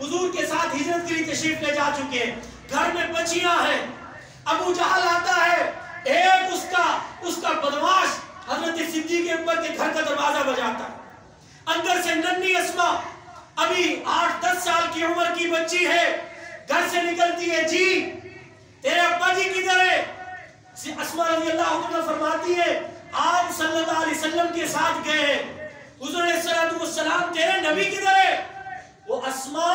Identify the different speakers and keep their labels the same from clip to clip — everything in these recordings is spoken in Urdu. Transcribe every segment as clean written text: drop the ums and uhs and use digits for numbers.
Speaker 1: حضور کے ساتھ ہجرت کے لیے تشریف لے جا چکے ہیں، گھر میں بچیاں ہیں، ابو جہل آتا ہے، ایک اس کا بدماش حضرت صدیق اکبر کے گھر کا دروازہ بجاتا ہے، اندر سے ننھی اسما ابھی 8-10 سال کی عمر کی بچی ہے، گھر سے نکلتی ہے، جی تیرے ابا جی کدھر ہے؟ اسما رضی اللہ عنہ فرماتی ہے آپ صلی اللہ علیہ وسلم کے ساتھ گئے ہیں، حضور علیہ السلام تیرے نبی کدھر ہے؟ وہ اسما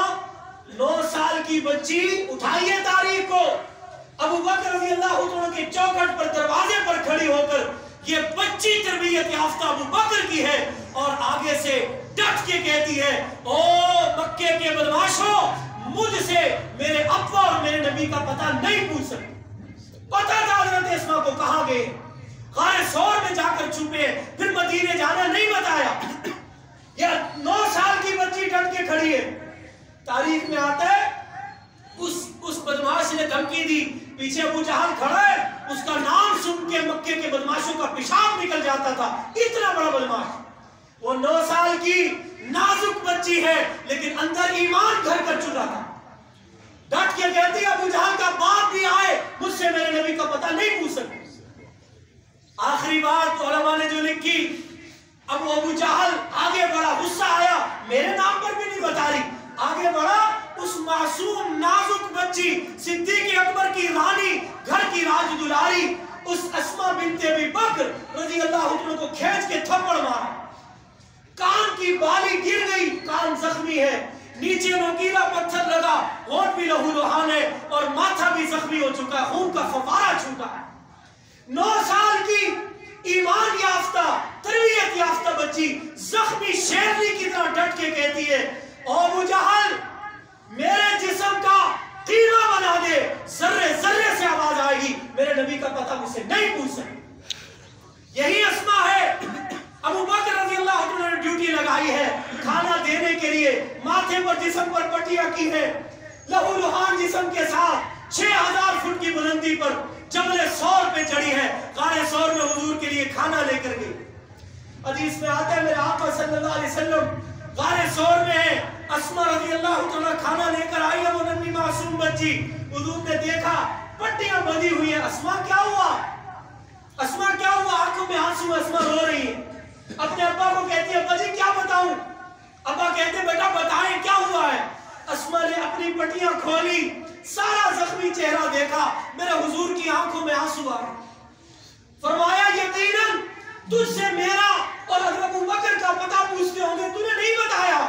Speaker 1: 9 سال کی بچی، اٹھائیے تاریخ کو، ابو بکر رضی اللہ عنہ کے چوکھٹ پر دروازے پر کھڑی ہو کر یہ بچی تربیت یافتہ ابو بکر کی ہے اور آگے سے ڈٹ کے کہتی ہے او مکے کے بدماشوں، مجھ سے میرے ابا اور میرے نبی کا پتہ نہیں پوچھ سکتے۔ پتہ تھا حضرت اسما کو کہاں گئے، غار ثور میں جا کر چھپے، پھر مدینے جانا نہیں بتایا۔ یہ 9 سال کی بچی ڈٹ کے کھڑی ہے، تاریخ میں آتا ہے اس بدماش نے دھمکی دی، پیچھے ابو جہل کھڑا ہے، اس کا نام سن کے مکے کے بدماشوں کا پیشاب نکل جاتا تھا، اتنا بڑا بدماش۔ وہ 9 سال کی نازک بچی ہے لیکن اندر ایمان گھر کر چکا تھا، ڈٹ کے کہتی ابو جہل کا باپ بھی آئے، مجھ سے میرے نبی کا پتہ نہیں پوچھ سکتے۔ آخری بات علماء نے جو لکھی، ابو جہل آگے بڑھا، غصہ آیا، میرے نام پر بھی نہیں بتا رہی، آگے بڑھا، اس معصوم نازک بچی صدیق اکبر کی رانی، گھر کی راج دلاری، اس اسما بنت ابی بکر رضی اللہ عنہ کو کھینچ کے تھپڑ مارا، کان کی بالی گر گئی، کان زخمی ہے، نیچے نوکیلا پتھر لگا، ہونٹ بھی لہو لہان ہے اور ماتھا بھی زخمی ہو چکا، خون کا فوارہ چھوٹا ہے۔ 9 سال کی ایمان یافتہ تربیت یافتہ بچی زخمی شیرنی کی طرح ڈٹ کے کہتی ہے ابو جہل میرے جسم کا قیمہ بنا دے، ذرے ذرے سے آواز آئے گی، میرے نبی کا پتہ مجھ سے نہیں پوچھ سکتے۔ یہی اسما ہے، ابو بکر رضی اللہ عنہ نے ڈیوٹی لگائی ہے کھانا دینے کے لیے، ماتھے پر جسم پر پٹیاں کی ہے، لہو لہان جسم کے ساتھ 6000 فٹ کی بلندی پر جبل ثور پہ چڑھی ہے، غار ثور میں حضور کے لیے کھانا لے کر گئی۔ حدیث میں آتا ہے میرے آقا صلی اللہ علیہ وسلم غار ثور میں ہے، اسما رضی اللہ عنہ کھانا لے کر آئی ہے، وہ ننھی معصوم بچی، حضور نے دیکھا پٹیاں بندھی ہوئی ہیں، اسما کیا ہوا؟ اسما کیا ہوا؟ آنکھوں میں آنسو، اسما رو رہی ہے، اپنے ابا کو کہتی ہے ابا جی کیا بتاؤں؟ ابا کہتے بیٹا بتائیں کیا ہوا ہے؟ اسما نے اپنی پٹیاں کھولی، سارا زخمی چہرہ دیکھا، میرے حضور کی آنکھوں میں آنسو آ گئے، فرمایا یقیناً تجھ سے میرا اور حضرت ابو بکر کا پتہ پوچھتے ہوں گے، تو نے نہیں بتایا،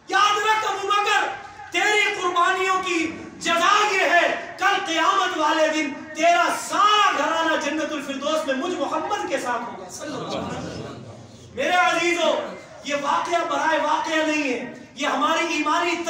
Speaker 1: یاد رکھ ابو بکر تیری قربانیوں کی جزا یہ ہے، کل قیامت والے دن تیرا سارا گھرانہ جنت الفردوس میں مجھ محمد کے ساتھ ہوگا صلی اللہ علیہ وسلم۔ میرے عزیزو، یہ واقعہ برائے واقعہ نہیں ہے، یہ ہماری ایمانی